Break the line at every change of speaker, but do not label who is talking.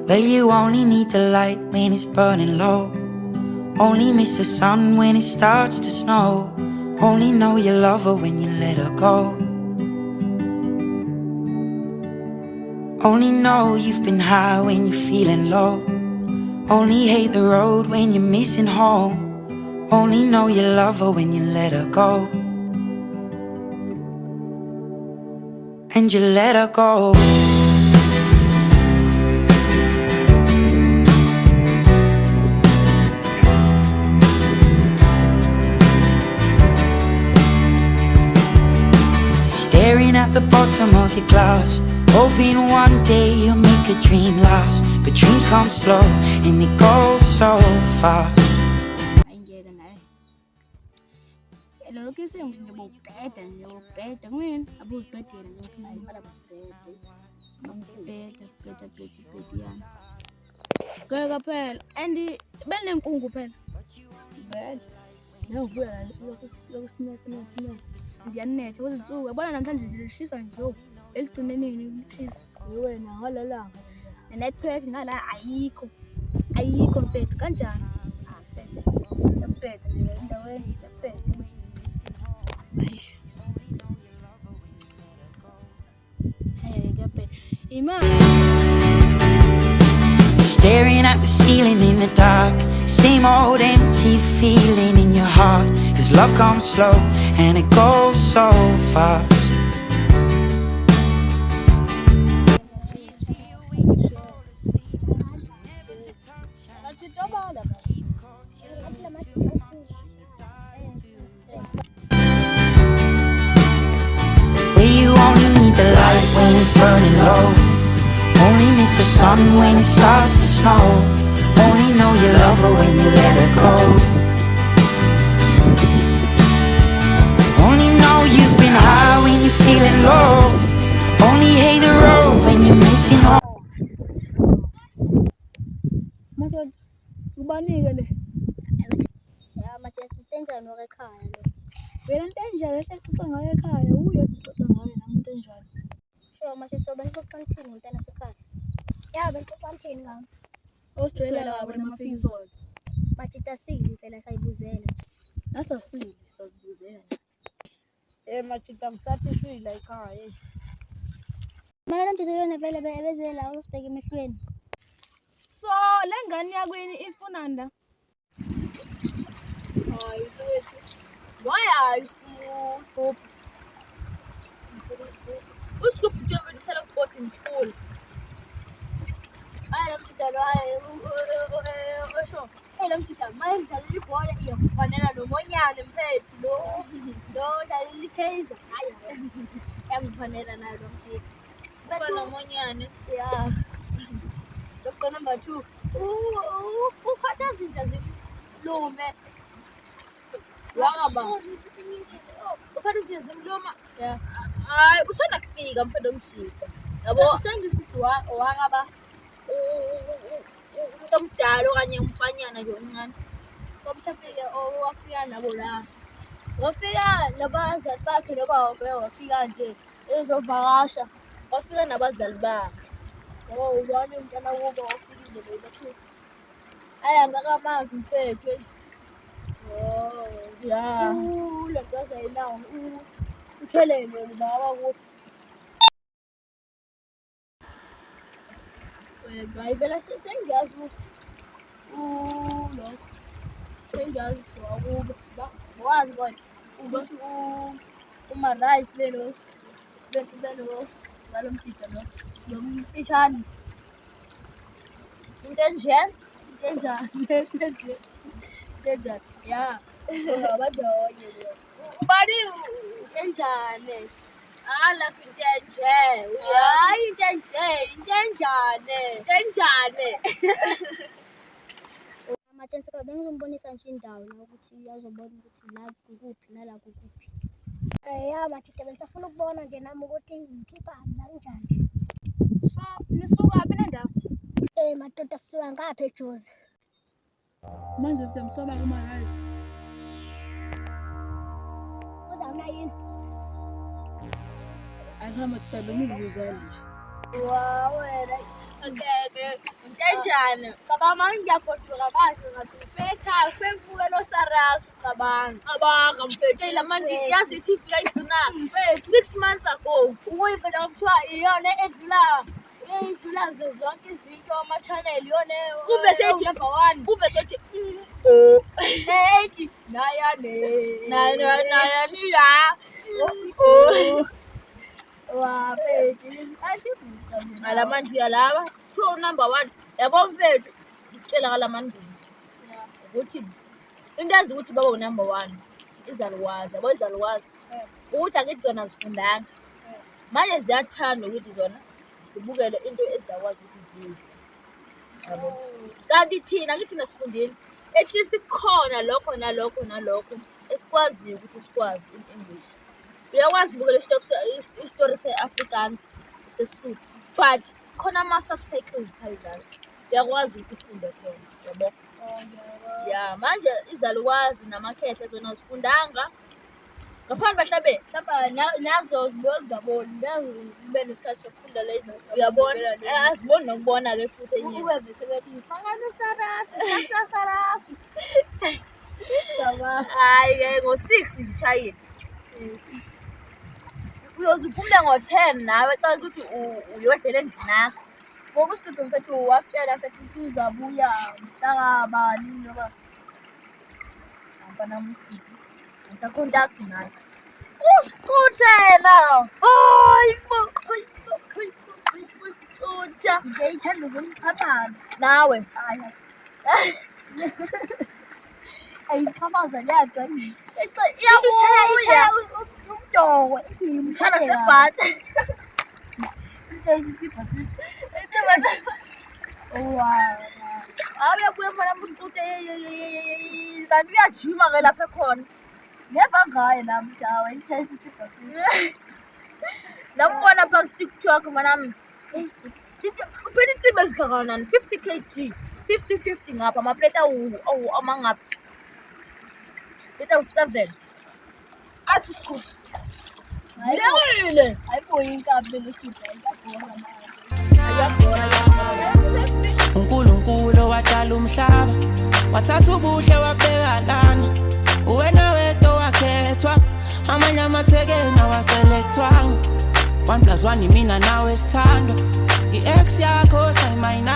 Well, you only need the light when it's burning low. Only miss the sun when it starts to snow. Only know you love her when you let her go. Only know you've been high when you're feeling low. Only hate the road when you're missing home. Only know you love her when you let her go. And you let her go. Staring at the bottom of your glass, hoping one day you'll make a dream last. But dreams come slow and they go so fast.
Angiyeke naye. Lokhu isinto nje bobheda kumina abuzibhedela lokhu izinto. Bheda yani. Ngeke phela and belenkungu phela. Vele. Ngivuya la lokhu sinethe. Ngiyanetha kwezinsuku. Yabona namhlanje nje lishisa nje. Eligcine nini lishisa. Wena ngalalanga. Network ngala ayikho. Ayikho mfethu kanjani? Mfethu. Yabheda nje endaweni yabheda.
Staring at the ceiling in the dark, same old empty feeling in your heart. Cause love comes slow and it goes so fast. Where you only need the light when it's burning low. Only miss the sun when it starts to snow. Only know you love her when you let her go. Only know you've been high when you're feeling low. Only hate the road when you're missing home.
Ubanike le.
Ya manje utenjani ekhaya lo?
Wena into enjalo esexoxa ngayo ekhaya, uye exoxa ngayo nami into enjalo.
Sho manje soba ngixoxa ngithini ngomntana sekhaya? Ya bengixoxa ngithini ngami?
Osijwayela kabi namafikizolo.
Manje tasili phela sayibuzela nje.
Nathi asili sazibuzela nathi. Majida ngisathi shwila ekhaya.
Manje mjezelo vele bezela usibheka emehlweni.
So lengane yakwini ifuna nda. Hayi mfethu. Why are you Scoop? Uscoop nje wena uhlala ku boarding school.
Hayi mjezelo hayi osho. Hey mjezelo manje dlala ibhola iyakufanele nomonyane mfethu lo. Lo dlala ikheza. Hayi yangifanele nayo mjezelo.
Bafana nomonyane.
Ya. Lokho number 2. Ukhatha izinto zimlume.
Wangaba. Ukhatha izinto zimluma. Yeah. Hayi usanda kufika mfethu omjida. Yabo sengisho ukuthi wangaba umuntu omdala okanye umfanyana nje omncane.
Mhlawumbe owafika nabo la. Wafika nabazali bakhe noba wafika nje ezovakasha.
Wafika nabazali bakhe.
Yabo ubani umntana kubo wafikile bethu. Aya ngakamazi mfethu. Oh,
Yeah.
le nto azayinawo. Uthelele baba ku. Hayi phela sengiyazi lo sengiyazi wakubo wazi kodwa ukuthi uma-rice belo ngalo mjida lo mfishane into enjani ya ngabadonye
Ubani
enjani
ala kwintenje.
hayi into enjani manje sika bengizombonisa nje indawo la ukuthi azobona ukuthi la kukuphi nala kukuphi ya mathita bengisafuna ukubona nje nami ukuthi ngikhipha kanjani
So nisuka phi nendawo?
madoda sisuka ngapha eJozi
Manje msoba kuma-rice.
uzawuna yini
Ayikhamba sithabe ngizibuzele nje.
wena Okay. Kanjani? Cabanga ngiyagoduka manje ngathi ufekhaya ufemfukelo sarasu cabanga. Cabanga mfethu lamanje yazi ithi fika iduna 6 months ago. Ukuyibona kuthiwa iyona edlula zonke izinto ama-channel iyona kube sethi number 1 kube sethi ethi nayane ya waphethe athi ngalamanje yalaba two number 1 yabo mfethu ngicela ngalamanje ukuthi into yazi ukuthi baba number 1 izaluwazi yabo izaluwazi ukuthi akithi zona zifundanga manje ziyathanda ukuthi zona sibukele into ezakwazi ukuthi ziwe yabo kanti thina ngithi nasifundeni at least khona lokho nalokho esikwazi ukuthi sikwazi in English uyakwazi ukubukela istory se-Afrikaans sesotho but khona ama-subtitles phezulu uyakwazi ukufunda khona yabo ya manje izalukazi namakhehle zona zifundanga ngaphandle mhlambe nazo zingaboni zibe nesikhathi sokufunda lezi uyabona aziboni nokubona ke futhi enye ube bese bethi ngifakana usarasu hayi ke ngo6 ngitshayile uyoziphumule ngo10 nawe xa ukuthi uyodlela endlini yakho ngoku isitudio mfethu wakutshela mfethu ukuthi uzabuya mhlakabani noba ngapana mstudio ngisacontact naye usithuthela hayi usithutha ngiyayithanda ukumchaphaza nawe ayichaphaza yadwa iyakushaya umdoko imshana sebhatha abebuye mfana mutute kanti uyajima ke lapha ekhona ngeva ngaye nami dawa nambona pha ku-TikTok manami uphela insimbi ezikhakanani 50 kg 50 ngapha amaplate amangapha plate awu7 athi chu lewile ayibuye inkabi lesipha
uNkulunkulu wadala umhlaba wathatha ubuhle wabeka lana uwena wedwa wakhethwa amanye amathekena waselekthwanga 1+1 imina nawe sithando i-ex yakho sayimina